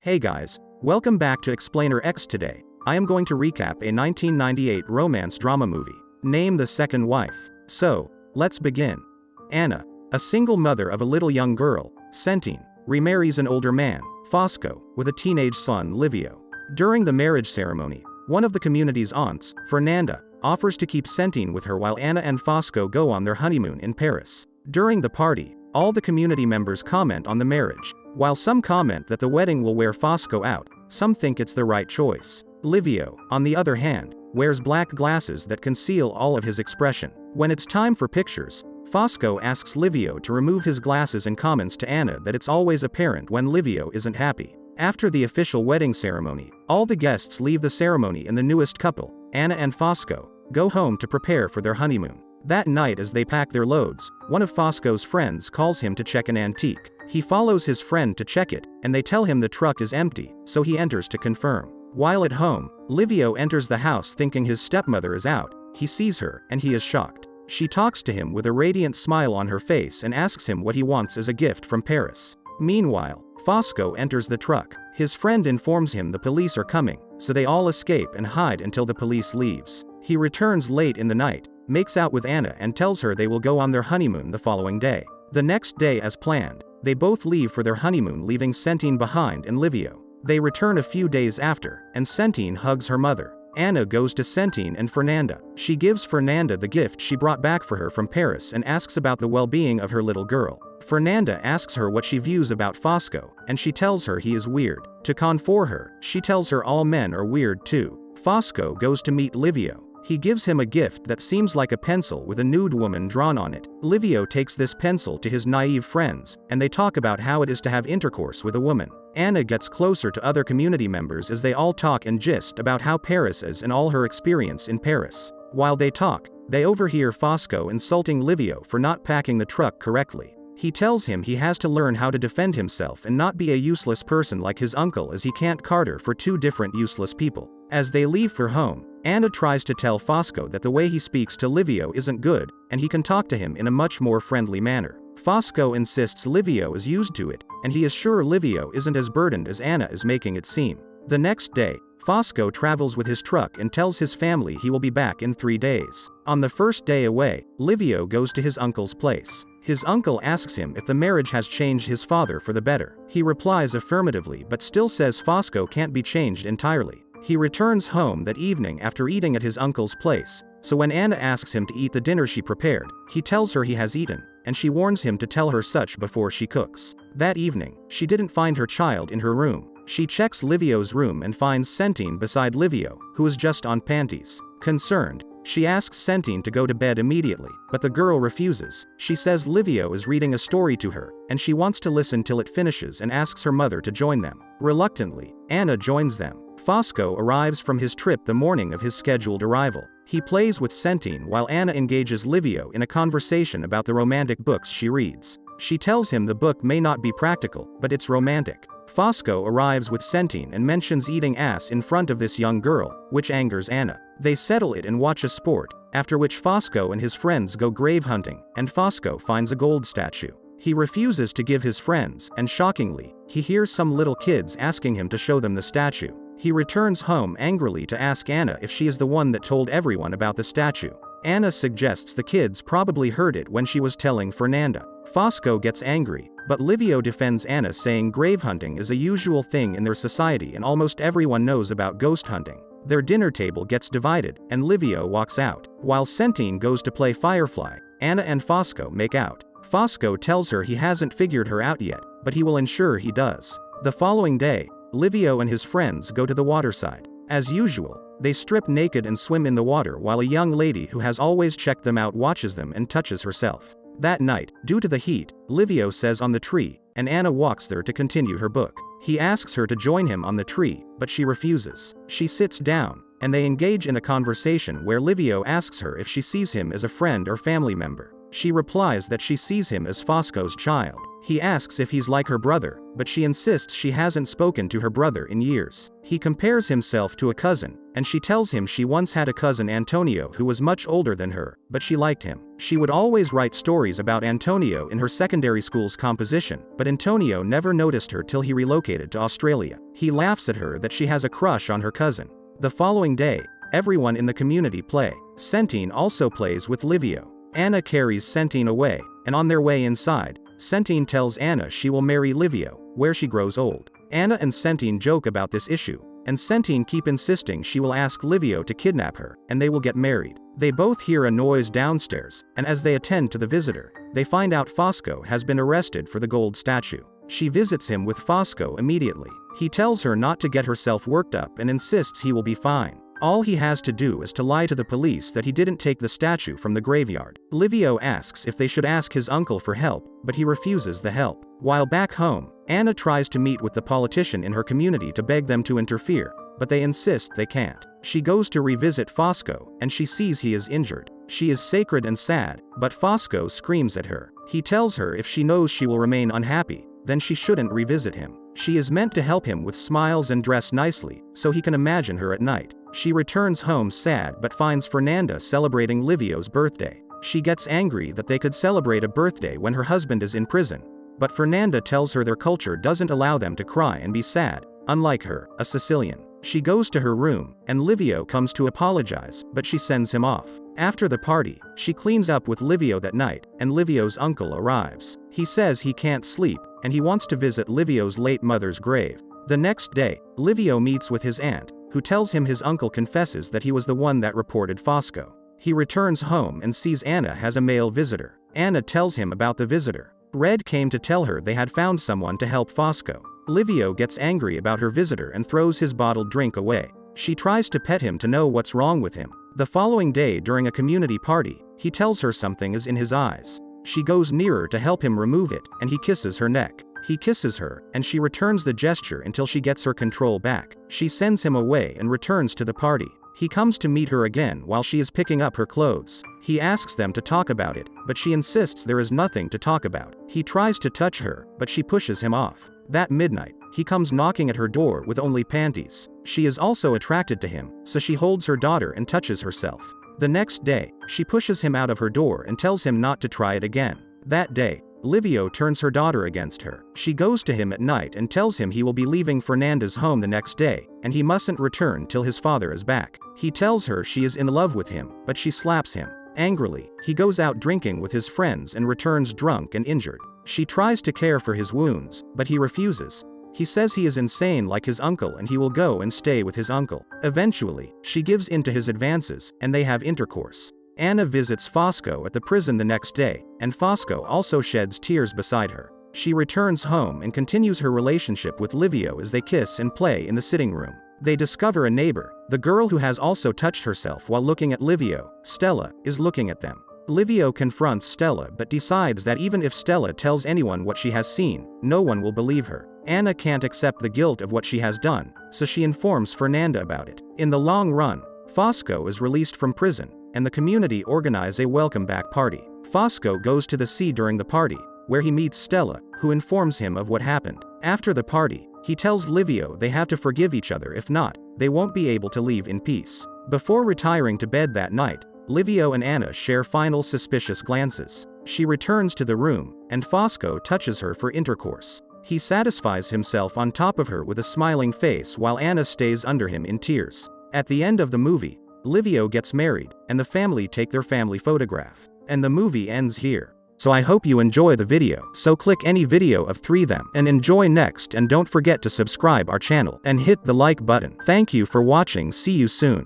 Hey guys, welcome back to Explainer X. Today, I am going to recap a 1998 romance drama movie, named The Second Wife. So, let's begin. Anna, a single mother of a little young girl, Centine, remarries an older man, Fosco, with a teenage son, Livio. During the marriage ceremony, one of the community's aunts, Fernanda, offers to keep Centine with her while Anna and Fosco go on their honeymoon in Paris. During the party, all the community members comment on the marriage. While some comment that the wedding will wear Fosco out, some think it's the right choice. Livio, on the other hand, wears black glasses that conceal all of his expression. When it's time for pictures, Fosco asks Livio to remove his glasses and comments to Anna that it's always apparent when Livio isn't happy. After the official wedding ceremony, all the guests leave the ceremony and the newest couple, Anna and Fosco, go home to prepare for their honeymoon. That night as they pack their loads, one of Fosco's friends calls him to check an antique. He follows his friend to check it, and they tell him the truck is empty, so he enters to confirm. While at home, Livio enters the house thinking his stepmother is out. He sees her, and he is shocked. She talks to him with a radiant smile on her face and asks him what he wants as a gift from Paris. Meanwhile, Fosco enters the truck. His friend informs him the police are coming, so they all escape and hide until the police leaves. He returns late in the night, makes out with Anna and tells her they will go on their honeymoon the following day. The next day as planned, they both leave for their honeymoon leaving Centine behind and Livio. They return a few days after, and Centine hugs her mother. Anna goes to Centine and Fernanda. She gives Fernanda the gift she brought back for her from Paris and asks about the well-being of her little girl. Fernanda asks her what she views about Fosco, and she tells her he is weird. To comfort her, she tells her all men are weird too. Fosco goes to meet Livio. He gives him a gift that seems like a pencil with a nude woman drawn on it. Livio takes this pencil to his naive friends, and they talk about how it is to have intercourse with a woman. Anna gets closer to other community members as they all talk and gist about how Paris is and all her experience in Paris. While they talk, they overhear Fosco insulting Livio for not packing the truck correctly. He tells him he has to learn how to defend himself and not be a useless person like his uncle as he can't cater for two different useless people. As they leave for home, Anna tries to tell Fosco that the way he speaks to Livio isn't good, and he can talk to him in a much more friendly manner. Fosco insists Livio is used to it, and he is sure Livio isn't as burdened as Anna is making it seem. The next day, Fosco travels with his truck and tells his family he will be back in 3 days. On the first day away, Livio goes to his uncle's place. His uncle asks him if the marriage has changed his father for the better. He replies affirmatively but still says Fosco can't be changed entirely. He returns home that evening after eating at his uncle's place, so when Anna asks him to eat the dinner she prepared, he tells her he has eaten, and she warns him to tell her such before she cooks. That evening, she didn't find her child in her room. She checks Livio's room and finds Centine beside Livio, who is just on panties. Concerned, she asks Centine to go to bed immediately, but the girl refuses. She says Livio is reading a story to her, and she wants to listen till it finishes and asks her mother to join them. Reluctantly, Anna joins them. Fosco arrives from his trip the morning of his scheduled arrival. He plays with Centine while Anna engages Livio in a conversation about the romantic books she reads. She tells him the book may not be practical, but it's romantic. Fosco arrives with Centine and mentions eating ass in front of this young girl, which angers Anna. They settle it and watch a sport, after which Fosco and his friends go grave hunting, and Fosco finds a gold statue. He refuses to give his friends, and shockingly, he hears some little kids asking him to show them the statue. He returns home angrily to ask Anna if she is the one that told everyone about the statue. Anna suggests the kids probably heard it when she was telling Fernanda. Fosco gets angry, but Livio defends Anna saying grave hunting is a usual thing in their society and almost everyone knows about ghost hunting. Their dinner table gets divided, and Livio walks out. While Centine goes to play Firefly, Anna and Fosco make out. Fosco tells her he hasn't figured her out yet, but he will ensure he does. The following day, Livio and his friends go to the waterside. As usual, they strip naked and swim in the water while a young lady who has always checked them out watches them and touches herself. That night, due to the heat, Livio says on the tree, and Anna walks there to continue her book. He asks her to join him on the tree, but she refuses. She sits down, and they engage in a conversation where Livio asks her if she sees him as a friend or family member. She replies that she sees him as Fosco's child. He asks if he's like her brother, but she insists she hasn't spoken to her brother in years. He compares himself to a cousin, and she tells him she once had a cousin Antonio who was much older than her, but she liked him. She would always write stories about Antonio in her secondary school's composition, but Antonio never noticed her till he relocated to Australia. He laughs at her that she has a crush on her cousin. The following day, everyone in the community play. Centine also plays with Livio. Anna carries Centine away, and on their way inside, Centine tells Anna she will marry Livio, where she grows old. Anna and Centine joke about this issue, and Centine keep insisting she will ask Livio to kidnap her, and they will get married. They both hear a noise downstairs, and as they attend to the visitor, they find out Fosco has been arrested for the gold statue. She visits him with Fosco immediately. He tells her not to get herself worked up and insists he will be fine. All he has to do is to lie to the police that he didn't take the statue from the graveyard. Livio asks if they should ask his uncle for help, but he refuses the help. While back home, Anna tries to meet with the politician in her community to beg them to interfere, but they insist they can't. She goes to revisit Fosco, and she sees he is injured. She is sacred and sad, but Fosco screams at her. He tells her if she knows she will remain unhappy, then she shouldn't revisit him. She is meant to help him with smiles and dress nicely, so he can imagine her at night. She returns home sad but finds Fernanda celebrating Livio's birthday. She gets angry that they could celebrate a birthday when her husband is in prison, but Fernanda tells her their culture doesn't allow them to cry and be sad, unlike her, a Sicilian. She goes to her room, and Livio comes to apologize, but she sends him off. After the party, she cleans up with Livio that night, and Livio's uncle arrives. He says he can't sleep, and he wants to visit Livio's late mother's grave. The next day, Livio meets with his aunt, who tells him his uncle confesses that he was the one that reported Fosco. He returns home and sees Anna has a male visitor. Anna tells him about the visitor. Red came to tell her they had found someone to help Fosco. Livio gets angry about her visitor and throws his bottled drink away. She tries to pet him to know what's wrong with him. The following day during a community party, he tells her something is in his eyes. She goes nearer to help him remove it, and he kisses her neck. He kisses her, and she returns the gesture until she gets her control back. She sends him away and returns to the party. He comes to meet her again while she is picking up her clothes. He asks them to talk about it, but she insists there is nothing to talk about. He tries to touch her, but she pushes him off. That midnight, he comes knocking at her door with only panties. She is also attracted to him, so she holds her daughter and touches herself. The next day, she pushes him out of her door and tells him not to try it again. That day, Livio turns her daughter against her. She goes to him at night and tells him he will be leaving Fernanda's home the next day, and he mustn't return till his father is back. He tells her she is in love with him, but she slaps him. Angrily, he goes out drinking with his friends and returns drunk and injured. She tries to care for his wounds, but he refuses. He says he is insane like his uncle and he will go and stay with his uncle. Eventually, she gives in to his advances, and they have intercourse. Anna visits Fosco at the prison the next day, and Fosco also sheds tears beside her. She returns home and continues her relationship with Livio as they kiss and play in the sitting room. They discover a neighbor, the girl who has also touched herself while looking at Livio, Stella, is looking at them. Livio confronts Stella but decides that even if Stella tells anyone what she has seen, no one will believe her. Anna can't accept the guilt of what she has done, so she informs Fernanda about it. In the long run, Fosco is released from prison, and the community organize a welcome back party. Fosco goes to the sea during the party, where he meets Stella, who informs him of what happened. After the party, he tells Livio they have to forgive each other, if not, they won't be able to leave in peace. Before retiring to bed that night, Livio and Anna share final suspicious glances. She returns to the room, and Fosco touches her for intercourse. He satisfies himself on top of her with a smiling face while Anna stays under him in tears. At the end of the movie, Livio gets married, and the family take their family photograph. And the movie ends here. So I hope you enjoy the video, so click any video of 3 them and enjoy next, and don't forget to subscribe our channel and hit the like button. Thank you for watching, see you soon.